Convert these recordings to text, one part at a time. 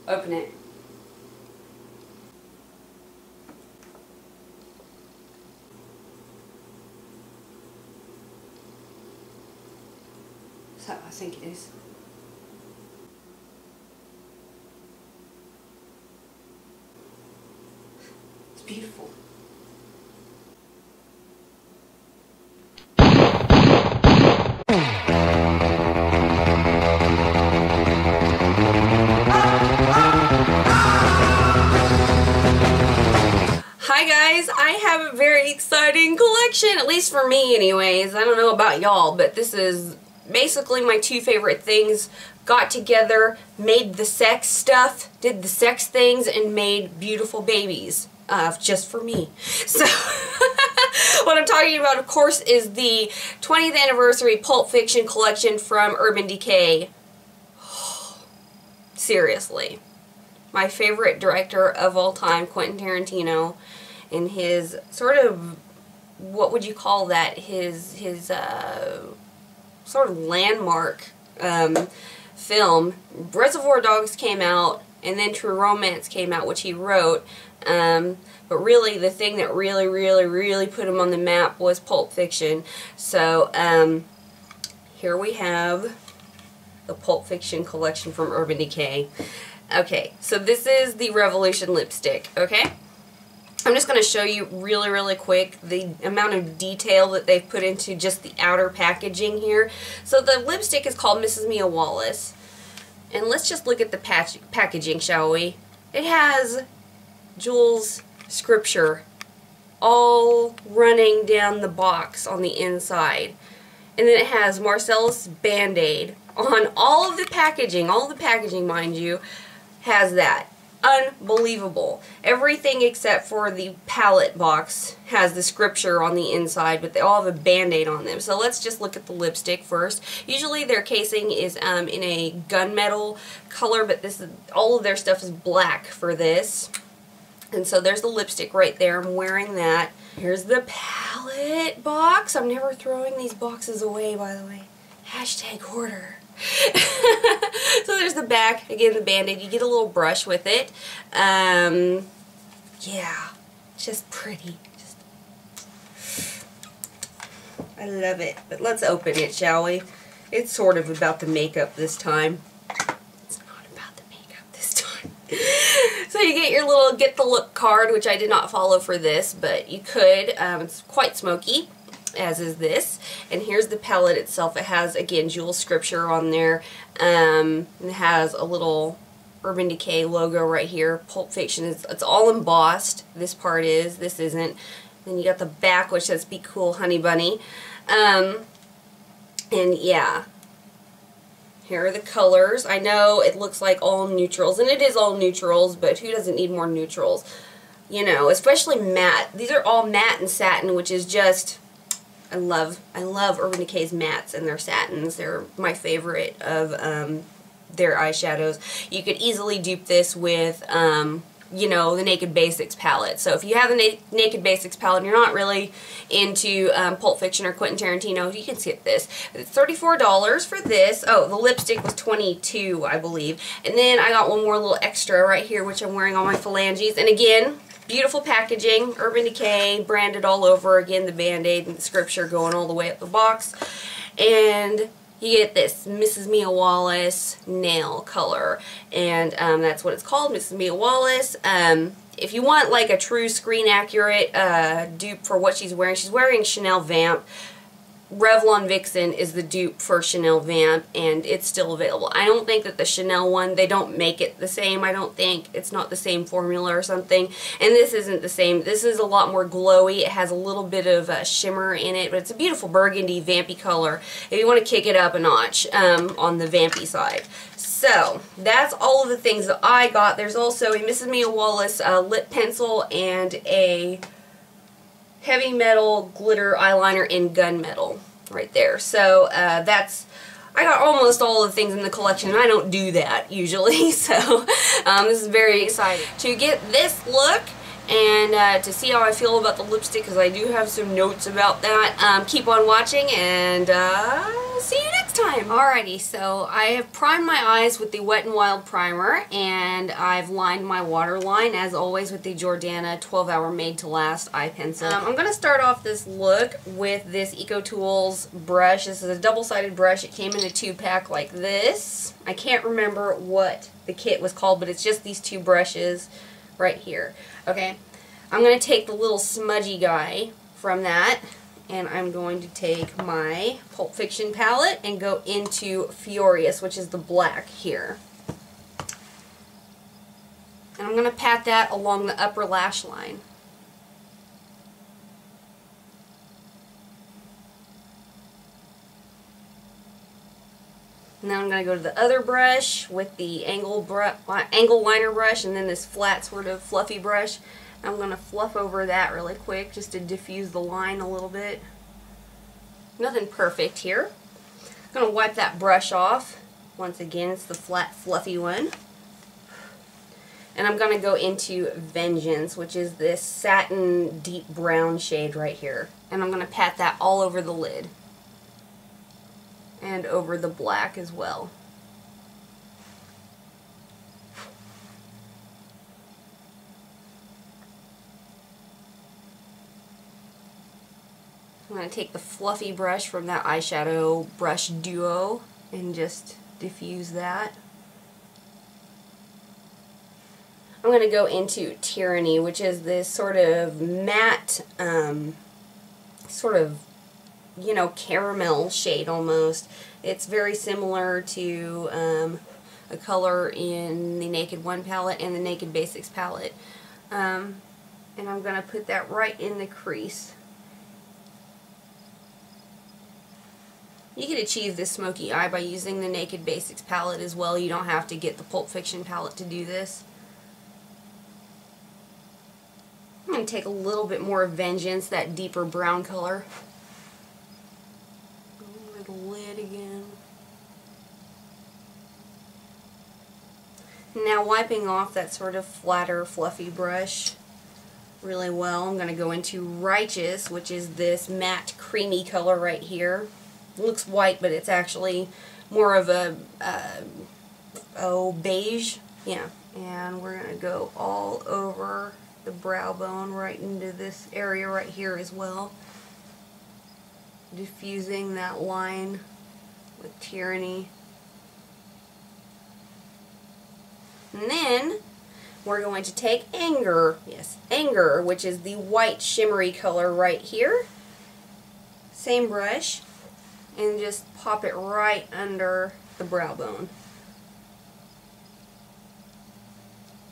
Open it. So I think it is. It's beautiful. Hi guys, I have a very exciting collection, at least for me anyways. I don't know about y'all, but this is basically my two favorite things got together, made the sex stuff, did the sex things, and made beautiful babies just for me. So what I'm talking about, of course, is the 20th anniversary Pulp Fiction collection from Urban Decay. Seriously. My favorite director of all time, Quentin Tarantino, and his sort of, what would you call that, his sort of landmark film. Reservoir Dogs came out, and then True Romance came out, which he wrote, but really the thing that really put him on the map was Pulp Fiction. So here we have the Pulp Fiction collection from Urban Decay. Okay, so this is the Revolution lipstick, okay? I'm just going to show you really quick the amount of detail that they've put into just the outer packaging here. So the lipstick is called Mrs. Mia Wallace. And let's just look at the packaging, shall we? It has Jules' scripture all running down the box on the inside. And then it has Marcellus Band-Aid on all of the packaging mind you, has that. Unbelievable. Everything except for the palette box has the scripture on the inside, but they all have a Band-Aid on them. So let's just look at the lipstick first. Usually their casing is in a gunmetal color, but this is, all of their stuff is black for this. And so there's the lipstick right there. I'm wearing that. Here's the palette box. I'm never throwing these boxes away, by the way. Hashtag hoarder. So there's the back, again the Band-Aid. You get a little brush with it. Yeah, just pretty. I love it. But let's open it, shall we? It's sort of about the makeup this time. It's not about the makeup this time. So you get your little get the look card, which I did not follow for this, but you could. It's quite smoky, as is this. And here's the palette itself. It has, again, Jules' scripture on there. It has a little Urban Decay logo right here. Pulp Fiction, it's all embossed. This part is, this isn't. Then you got the back, which says "Be Cool, Honey Bunny." And yeah, here are the colors. I know it looks like all neutrals, and it is all neutrals, but who doesn't need more neutrals? You know, especially matte. These are all matte and satin, which is just, I love Urban Decay's mattes and their satins. They're my favorite of their eyeshadows. You could easily dupe this with, you know, the Naked Basics palette. So if you have the Naked Basics palette and you're not really into Pulp Fiction or Quentin Tarantino, you can skip this. It's $34 for this. Oh, the lipstick was $22, I believe. And then I got one more little extra right here, which I'm wearing on my phalanges. And again, beautiful packaging, Urban Decay, branded all over. Again, the Band-Aid and the scripture going all the way up the box. And you get this Mrs. Mia Wallace nail color. And that's what it's called, Mrs. Mia Wallace. If you want like a true screen accurate dupe for what she's wearing Chanel Vamp. Revlon Vixen is the dupe for Chanel Vamp, and it's still available. I don't think that the Chanel one, they don't make it the same. I don't think it's not the same formula or something. And this isn't the same. This is a lot more glowy. It has a little bit of shimmer in it, but it's a beautiful burgundy, vampy color if you want to kick it up a notch on the vampy side. So, that's all of the things that I got. There's also a Mrs. Mia Wallace lip pencil and a heavy metal glitter eyeliner in gunmetal right there. So I got almost all the things in the collection, and I don't do that usually, so this is very exciting. To get this look and to see how I feel about the lipstick, because I do have some notes about that. Keep on watching, and see you next time. Alrighty, so I have primed my eyes with the Wet n Wild Primer, and I've lined my waterline, as always, with the Jordana 12-Hour Made to Last eye pencil. I'm going to start off this look with this EcoTools brush. This is a double-sided brush. It came in a 2-pack like this. I can't remember what the kit was called, but it's just these 2 brushes right here. Okay, I'm going to take the little smudgy guy from that, and I'm going to take my Pulp Fiction palette and go into Furious, which is the black here. And I'm going to pat that along the upper lash line. And then I'm going to go to the other brush with the angle liner brush, and then this flat sort of fluffy brush. I'm going to fluff over that really quick just to diffuse the line a little bit. Nothing perfect here. I'm going to wipe that brush off. Once again, it's the flat fluffy one. And I'm going to go into Vengeance, which is this satin deep brown shade right here. And I'm going to pat that all over the lid. And over the black as well. I'm going to take the fluffy brush from that eyeshadow brush duo and just diffuse that. I'm going to go into Tyranny, which is this sort of matte, sort of, you know, caramel shade almost. It's very similar to a color in the Naked 1 palette and the Naked Basics palette. And I'm going to put that right in the crease. You can achieve this smoky eye by using the Naked Basics palette as well. You don't have to get the Pulp Fiction palette to do this. I'm going to take a little bit more of Vengeance, that deeper brown color. Over the lid again. Now wiping off that sort of flatter, fluffy brush really well, I'm going to go into Righteous, which is this matte, creamy color right here. It looks white, but it's actually more of a beige. Yeah, and we're going to go all over the brow bone right into this area right here as well. Diffusing that line with Tyranny. And then we're going to take Anger. Yes, Anger, which is the white shimmery color right here. Same brush. And just pop it right under the brow bone.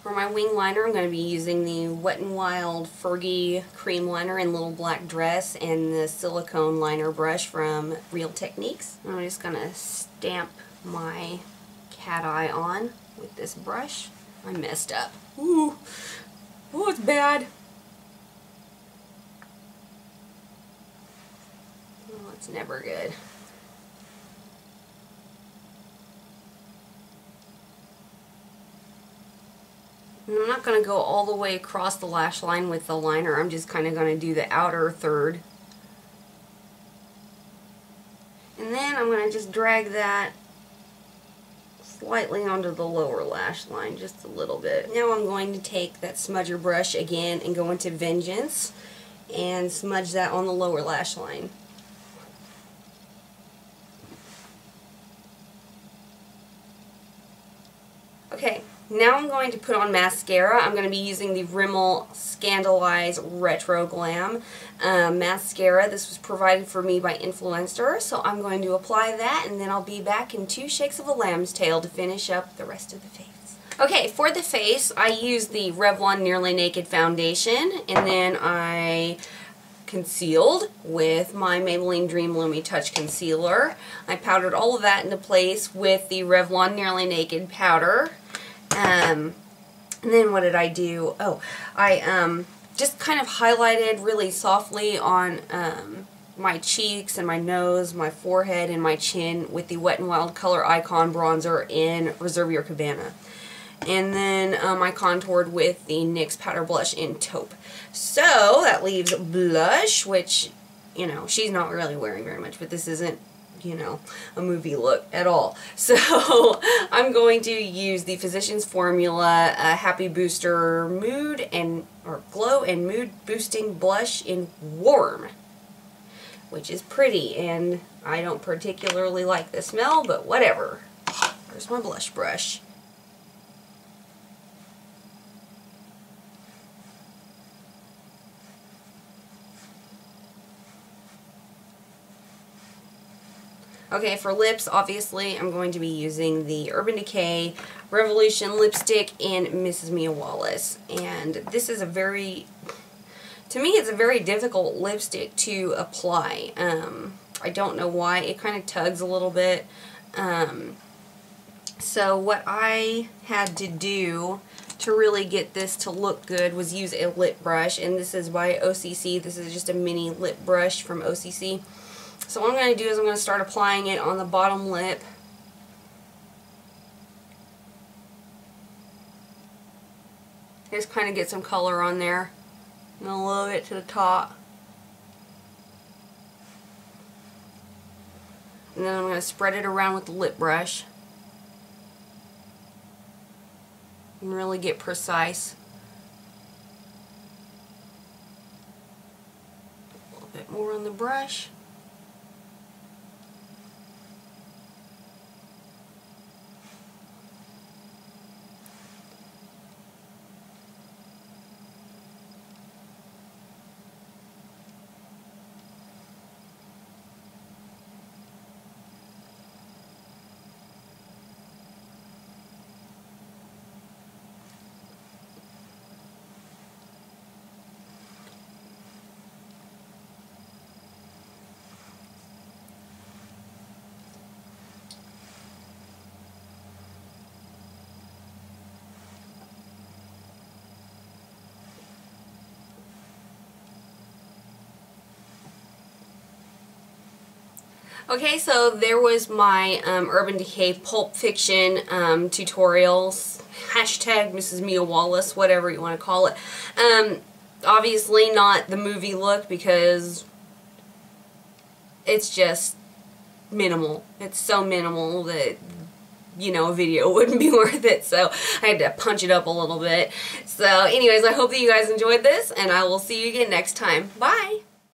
For my wing liner, I'm going to be using the Wet n Wild Fergie cream liner in Little Black Dress and the silicone liner brush from Real Techniques. I'm just going to stamp my cat eye on with this brush. I messed up. Ooh, oh, it's bad. Oh, it's never good. And I'm not going to go all the way across the lash line with the liner. I'm just kind of going to do the outer third. And then I'm going to just drag that slightly onto the lower lash line, just a little bit. Now I'm going to take that smudger brush again and go into Vengeance and smudge that on the lower lash line. Okay, now I'm going to put on mascara. I'm going to be using the Rimmel Scandaleyes RetroGlam mascara. This was provided for me by Influencer, so I'm going to apply that, and then I'll be back in 2 shakes of a lamb's tail to finish up the rest of the face. Okay, for the face, I used the Revlon Nearly Naked foundation, and then I concealed with my Maybelline Dream Lumi Touch Concealer. I powdered all of that into place with the Revlon Nearly Naked powder. And then what did I do? Oh, I just kind of highlighted really softly on my cheeks and my nose, my forehead, and my chin with the Wet n Wild ColorIcon bronzer in Reserve Your Cabana. And then I contoured with the NYX Powder Blush in Taupe. So that leaves blush, which, you know, she's not really wearing very much, but this isn't, you know, a movie look at all. So I'm going to use the Physicians Formula Happy Booster Mood or Glow and Mood Boosting Blush in Warm, which is pretty, and I don't particularly like the smell, but whatever. There's my blush brush. Okay, for lips, obviously, I'm going to be using the Urban Decay Revolution lipstick in Mrs. Mia Wallace. And this is a very, to me, it's a very difficult lipstick to apply. I don't know why. It kind of tugs a little bit. So what I had to do to really get this to look good was use a lip brush. And this is by OCC. This is just a mini lip brush from OCC. So what I'm going to do is I'm going to start applying it on the bottom lip. Just kind of get some color on there. And a little bit to the top. And then I'm going to spread it around with the lip brush. And really get precise. A little bit more on the brush. Okay, so there was my Urban Decay Pulp Fiction tutorials, hashtag Mrs. Mia Wallace, whatever you want to call it. Obviously not the movie look because it's just minimal. It's so minimal that, you know, a video wouldn't be worth it, so I had to punch it up a little bit. So anyways, I hope that you guys enjoyed this, and I will see you again next time. Bye!